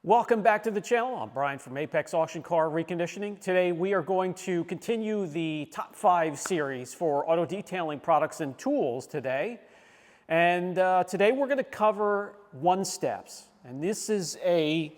Welcome back to the channel. I'm Brian from Apex Auction Car Reconditioning. Today we are going to continue the top 5 series for auto detailing products and tools today. And today we're going to cover one steps. And this is a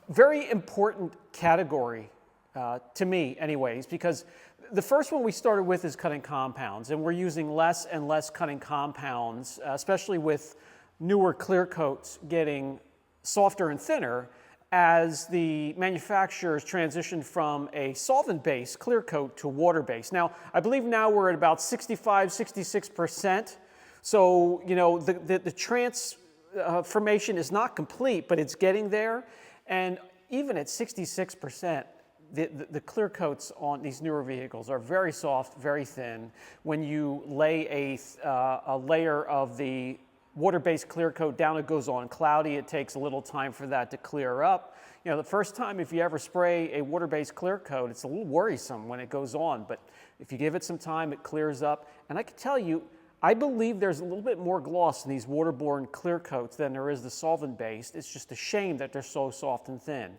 very important category to me anyways, because the first one we started with is cutting compounds, and we're using less and less cutting compounds, especially with newer clear coats getting softer and thinner as the manufacturers transition from a solvent-based clear coat to water-based. Now, I believe now we're at about 65, 66%. So, you know, the transformation is not complete, but it's getting there. And even at 66%, the clear coats on these newer vehicles are very soft, very thin. When you lay a layer of the water-based clear coat down, it goes on cloudy. It takes a little time for that to clear up. You know, the first time if you ever spray a water-based clear coat, it's a little worrisome when it goes on, but if you give it some time, it clears up. And I can tell you, I believe there's a little bit more gloss in these waterborne clear coats than there is the solvent-based. It's just a shame that they're so soft and thin.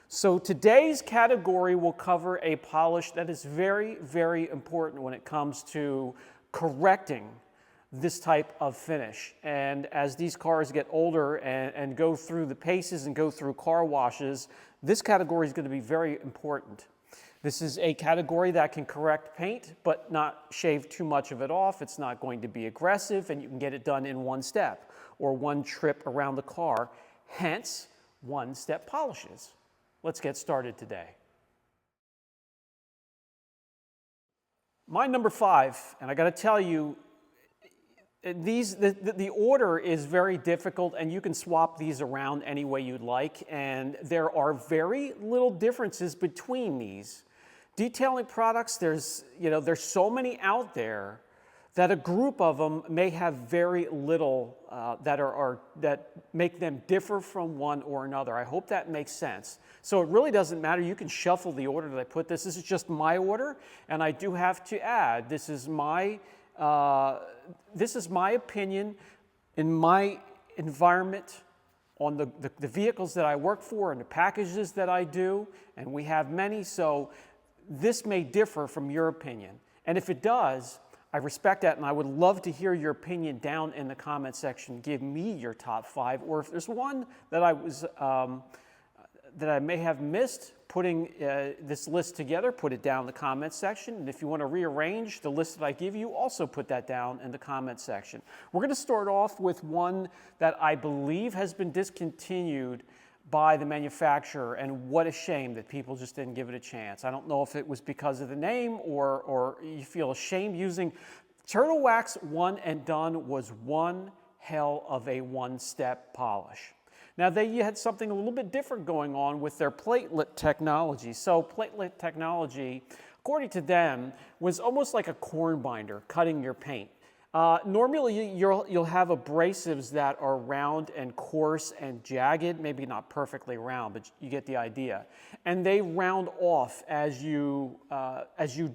So today's category will cover a polish that is very, very important when it comes to correcting this type of finish. And as these cars get older and go through the paces and go through car washes, this category is going to be very important. This is a category that can correct paint, but not shave too much of it off. It's not going to be aggressive, and you can get it done in one step or one trip around the car, hence one-step polishes. Let's get started today. My number 5, and I got to tell you, the order is very difficult, and you can swap these around any way you'd like, and there are very little differences between these. Detailing products, there's so many out there that a group of them may have very little that make them differ from one or another. I hope that makes sense. So it really doesn't matter. You can shuffle the order that I put this. This is just my order, and I do have to add, this is my opinion in my environment on the vehicles that I work for and the packages that I do, and we have many, so this may differ from your opinion. And if it does, I respect that, and I would love to hear your opinion down in the comment section. Give me your top 5, or if there's one that I may have missed putting this list together, put it down in the comments section. And if you want to rearrange the list that I give you, also put that down in the comments section. We're going to start off with one that I believe has been discontinued by the manufacturer, and what a shame that people just didn't give it a chance. I don't know if it was because of the name or you feel ashamed using. Turtle Wax One and Done was one hell of a one-step polish. Now, they had something a little bit different going on with their platelet technology. So platelet technology, according to them, was almost like a corn binder, cutting your paint. Normally, you'll have abrasives that are round and coarse and jagged, maybe not perfectly round, but you get the idea. And they round off as you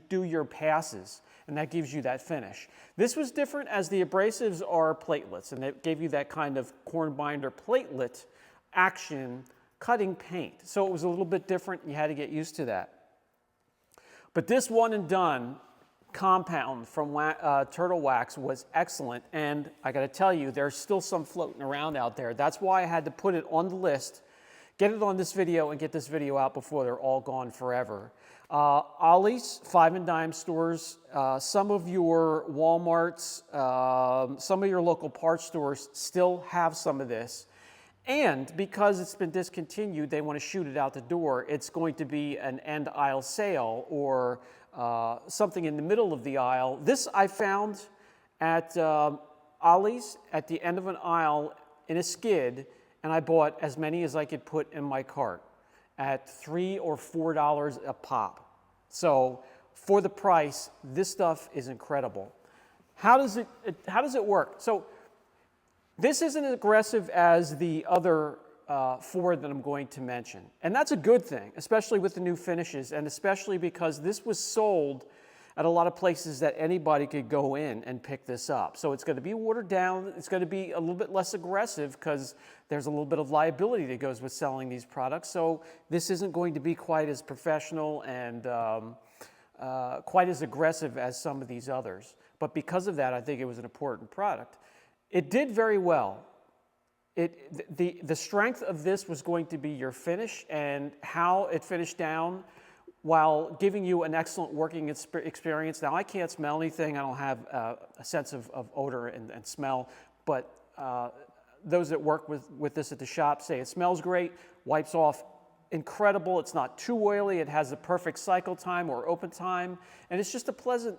do your passes, and that gives you that finish. This was different as the abrasives are platelets, and it gave you that kind of corn binder platelet action cutting paint. So it was a little bit different, and you had to get used to that. But this One and Done compound from Turtle Wax was excellent, and I got to tell you, there's still some floating around out there. That's why I had to put it on the list, get it on this video, and get this video out before they're all gone forever. Ollie's, 5 and dime stores, some of your Walmarts, some of your local parts stores still have some of this. And because it's been discontinued, they want to shoot it out the door. It's going to be an end aisle sale or something in the middle of the aisle. This I found at Ollie's at the end of an aisle in a skid, and I bought as many as I could put in my cart at $3 or $4 a pop. So for the price, this stuff is incredible. How does it work? So this isn't as aggressive as the other 4 that I'm going to mention. And that's a good thing, especially with the new finishes, and especially because this was sold at a lot of places that anybody could go in and pick this up. So it's going to be watered down. It's going to be a little bit less aggressive because there's a little bit of liability that goes with selling these products. So this isn't going to be quite as professional and quite as aggressive as some of these others. But because of that, I think it was an important product. It did very well. The strength of this was going to be your finish and how it finished down while giving you an excellent working experience. Now, I can't smell anything. I don't have a sense of odor and smell, but those that work with this at the shop say it smells great, wipes off incredible. It's not too oily. It has the perfect cycle time or open time, and it's just a pleasant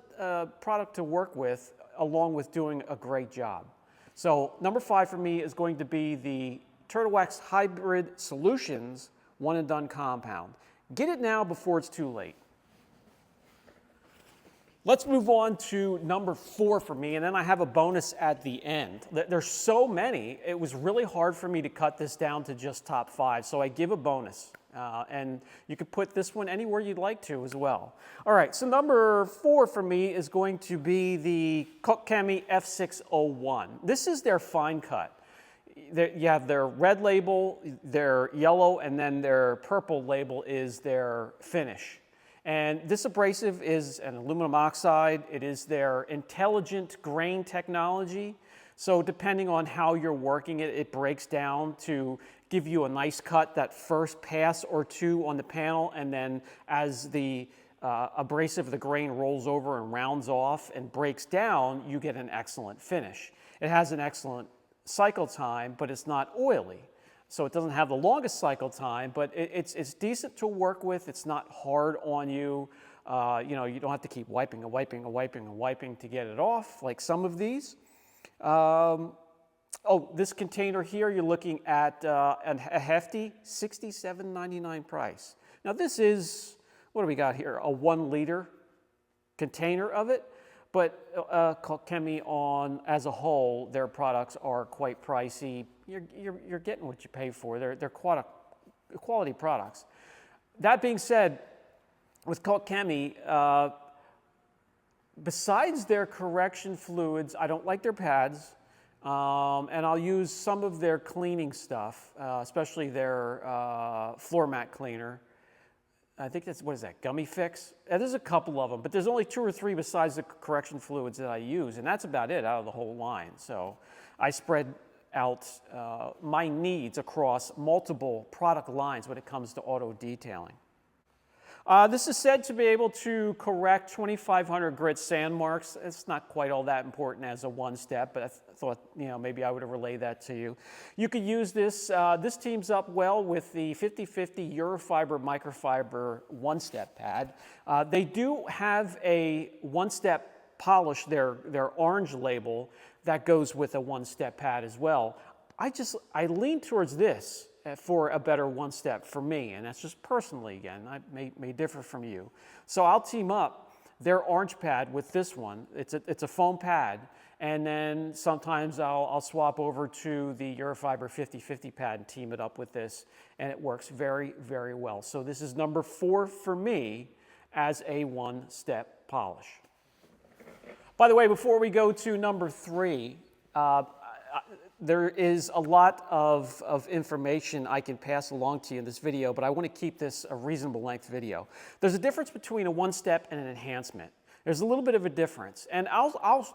product to work with along with doing a great job. So number 5 for me is going to be the Turtle Wax Hybrid Solutions One and Done Compound. Get it now before it's too late. Let's move on to number 4 for me, and then I have a bonus at the end. There's so many, it was really hard for me to cut this down to just top 5, so I give a bonus. And you could put this one anywhere you'd like to as well. All right, so number 4 for me is going to be the Kokemi F601. This is their fine cut. You have their red label, their yellow, and then their purple label is their finish. And this abrasive is an aluminum oxide. It is their intelligent grain technology. So depending on how you're working it, it breaks down to give you a nice cut that first pass or two on the panel, and then as the abrasive, the grain rolls over and rounds off and breaks down, you get an excellent finish. It has an excellent cycle time, but it's not oily. So it doesn't have the longest cycle time, but it's decent to work with. It's not hard on you. You know, you don't have to keep wiping to get it off like some of these. Oh, this container here, you're looking at a hefty $67.99 price. Now this is, what do we got here? A 1 liter container of it, but Kokemi as a whole, their products are quite pricey. You're getting what you pay for. They're quality products. That being said, with Kokemi, besides their correction fluids, I don't like their pads. And I'll use some of their cleaning stuff, especially their floor mat cleaner. I think that's, what is that, Gummy Fix? There's a couple of them, but there's only 2 or 3 besides the correction fluids that I use, and that's about it out of the whole line. So I spread out my needs across multiple product lines when it comes to auto detailing. This is said to be able to correct 2,500 grit sand marks. It's not quite all that important as a one-step, but I thought, you know, maybe I would relay that to you. You could use this. This teams up well with the 50/50 Eurofiber microfiber one-step pad. They do have a one-step polish, their orange label, that goes with a one-step pad as well. I lean towards this for a better one-step for me, and that's just personally, again, I may differ from you. So I'll team up their orange pad with this one. It's a foam pad, and then sometimes I'll swap over to the Eurofiber 50/50 pad and team it up with this, and it works very, very well. So this is number 4 for me as a one-step polish. By the way, before we go to number 3, there is a lot of information I can pass along to you in this video, but I want to keep this a reasonable length video. There's a difference between a one-step and an enhancement. There's a little bit of a difference, and I'll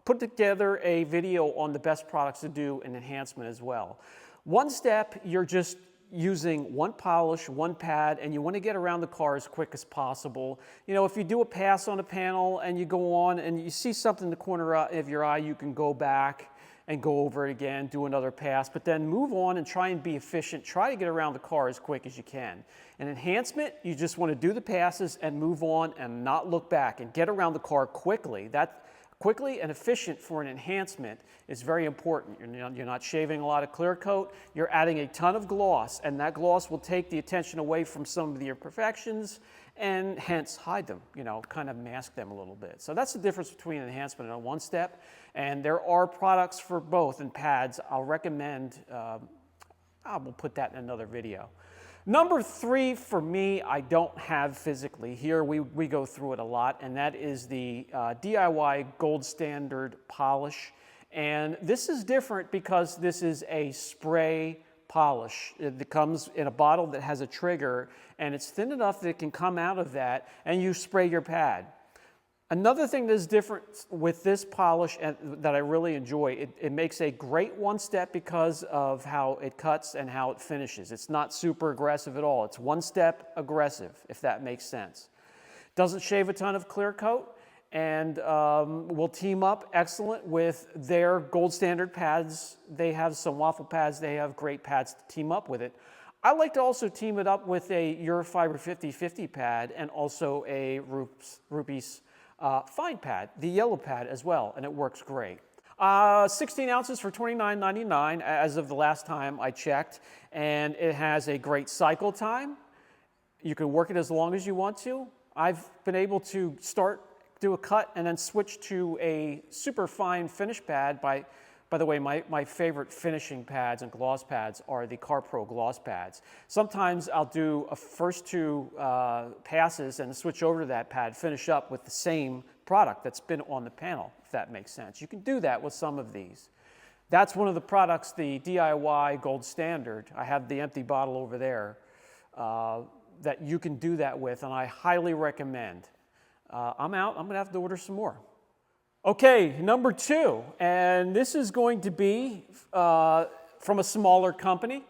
put together a video on the best products to do an enhancement as well. One step, you're just using one polish, one pad, and you want to get around the car as quick as possible. You know, if you do a pass on a panel and you go on and you see something in the corner of your eye, you can go back and go over it again, do another pass, but then move on and try and be efficient. Try to get around the car as quick as you can. An enhancement, you just want to do the passes and move on and not look back and get around the car quickly. That quickly and efficient for an enhancement is very important. You're not shaving a lot of clear coat, you're adding a ton of gloss, and that gloss will take the attention away from some of the imperfections and hence hide them, you know, kind of mask them a little bit. So that's the difference between an enhancement and a one-step, and there are products for both and pads. I'll recommend we'll put that in another video. Number 3 for me, I don't have physically. Here we go through it a lot, and that is the DIY Gold Standard polish. And this is different because this is a spray polish. It comes in a bottle that has a trigger, and it's thin enough that it can come out of that, and you spray your pad. Another thing that's different with this polish and that I really enjoy, it makes a great one-step because of how it cuts and how it finishes. It's not super aggressive at all. It's one-step aggressive, if that makes sense. Doesn't shave a ton of clear coat, and will team up excellent with their Gold Standard pads. They have some waffle pads. They have great pads to team up with it. I like to also team it up with a Eurofiber 50/50 pad and also a Rupes fine pad, the yellow pad as well, and it works great. 16 ounces for $29.99 as of the last time I checked, and it has a great cycle time. You can work it as long as you want to. I've been able to do a cut and then switch to a super fine finish pad. By the way, my favorite finishing pads and gloss pads are the CarPro gloss pads. Sometimes I'll do a first 2 passes and switch over to that pad, finish up with the same product that's been on the panel, if that makes sense. You can do that with some of these. That's one of the products, the DIY Gold Standard. I have the empty bottle over there that you can do that with, and I highly recommend. I'm out. I'm going to have to order some more. Okay, number 2, and this is going to be from a smaller company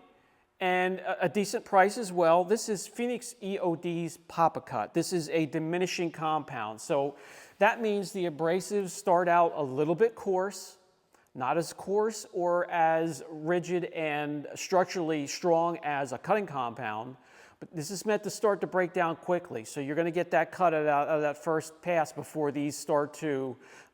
and a decent price as well. This is Phoenix EOD's Pop-A-Cut. This is a diminishing compound, so that means the abrasives start out a little bit coarse, not as coarse or as rigid and structurally strong as a cutting compound, but this is meant to start to break down quickly. So you're going to get that cut out of that first pass before the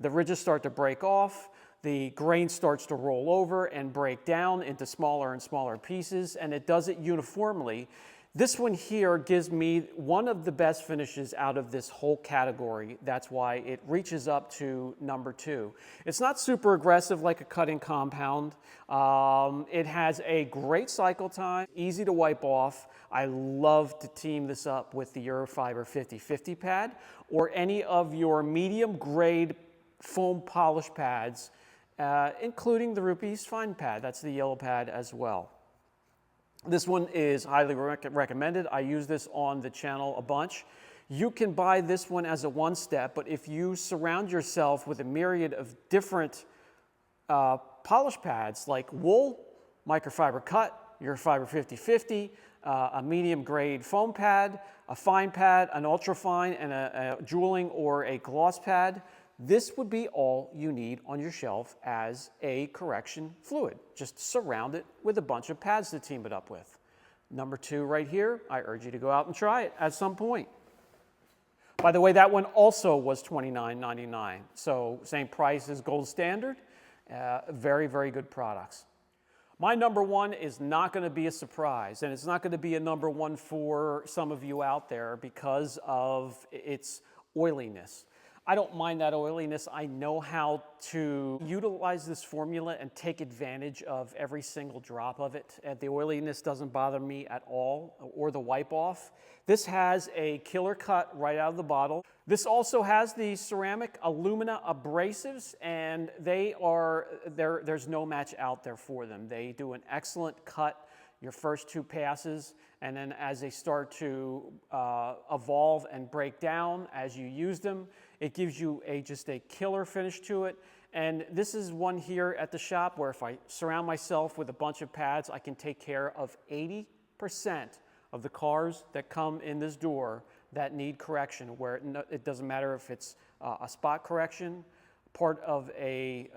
ridges start to break off, the grain starts to roll over and break down into smaller and smaller pieces, and it does it uniformly. This one here gives me one of the best finishes out of this whole category. That's why it reaches up to number 2. It's not super aggressive like a cutting compound. It has a great cycle time, easy to wipe off. I love to team this up with the Eurofiber 50/50 pad or any of your medium grade foam polish pads, including the Rupes fine pad. That's the yellow pad as well. This one is highly recommended. I use this on the channel a bunch. You can buy this one as a one-step, but if you surround yourself with a myriad of different polish pads like wool, microfiber cut, Eurofiber 50/50, a medium grade foam pad, a fine pad, an ultra fine, and a jeweling or a gloss pad, this would be all you need on your shelf as a correction fluid. Just surround it with a bunch of pads to team it up with. Number 2 right here, I urge you to go out and try it at some point. By the way, that one also was $29.99, so same price as Gold Standard. Very, very good products. My number 1 is not going to be a surprise, and it's not going to be a number 1 for some of you out there because of its oiliness. I don't mind that oiliness. I know how to utilize this formula and take advantage of every single drop of it. And the oiliness doesn't bother me at all, or the wipe off. This has a killer cut right out of the bottle. This also has the ceramic alumina abrasives, and there's no match out there for them. They do an excellent cut your first 2 passes, and then as they start to evolve and break down as you use them, it gives you just a killer finish to it. And this is one here at the shop where if I surround myself with a bunch of pads, I can take care of 80% of the cars that come in this door that need correction, where it doesn't matter if it's a spot correction, part of a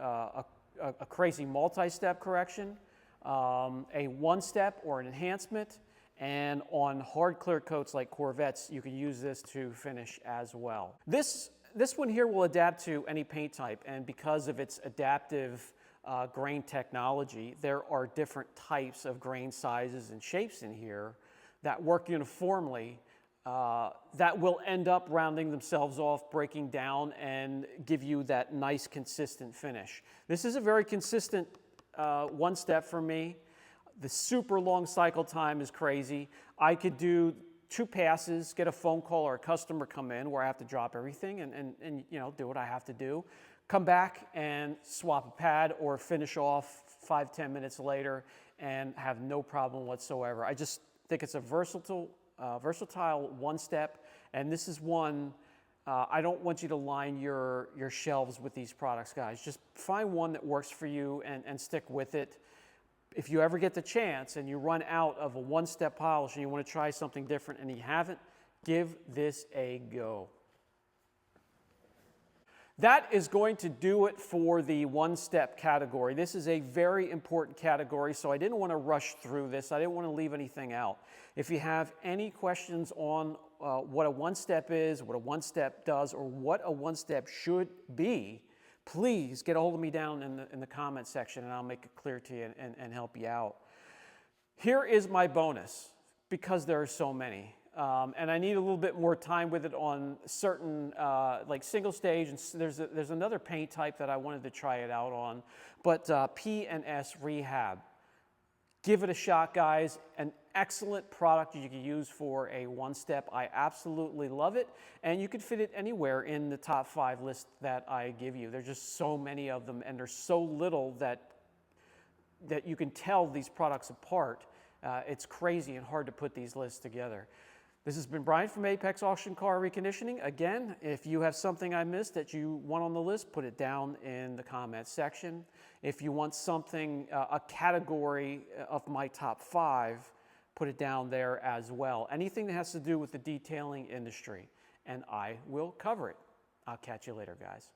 crazy multi-step correction, a one-step or an enhancement, and on hard clear coats like Corvettes, you can use this to finish as well. This one here will adapt to any paint type, and because of its adaptive grain technology, there are different types of grain sizes and shapes in here that work uniformly that will end up rounding themselves off, breaking down, and give you that nice consistent finish. This is a very consistent one step for me. The super long cycle time is crazy. I could do 2 passes, get a phone call or a customer come in where I have to drop everything and you know, do what I have to do. Come back and swap a pad or finish off 5-10 minutes later and have no problem whatsoever. I just think it's a versatile one step, and this is one I don't want you to line your shelves with these products, guys. Just find one that works for you and stick with it. If you ever get the chance and you run out of a one-step polish and you want to try something different and you haven't, give this a go. That is going to do it for the one-step category. This is a very important category, so I didn't want to rush through this. I didn't want to leave anything out. If you have any questions on what a one-step is, what a one-step does, or what a one-step should be, please get a hold of me down in the comment section and I'll make it clear to you and help you out. Here is my bonus, because there are so many. And I need a little bit more time with it on certain, like single stage, and there's another paint type that I wanted to try it out on, but P&S Rehab. Give it a shot, guys. An excellent product you can use for a one-step. I absolutely love it, and you can fit it anywhere in the top 5 list that I give you. There's just so many of them, and there's so little that you can tell these products apart. It's crazy and hard to put these lists together. This has been Brian from Apex Auction Car Reconditioning. Again, if you have something I missed that you want on the list, put it down in the comments section. If you want something, a category of my top 5, put it down there as well. Anything that has to do with the detailing industry, and I will cover it. I'll catch you later, guys.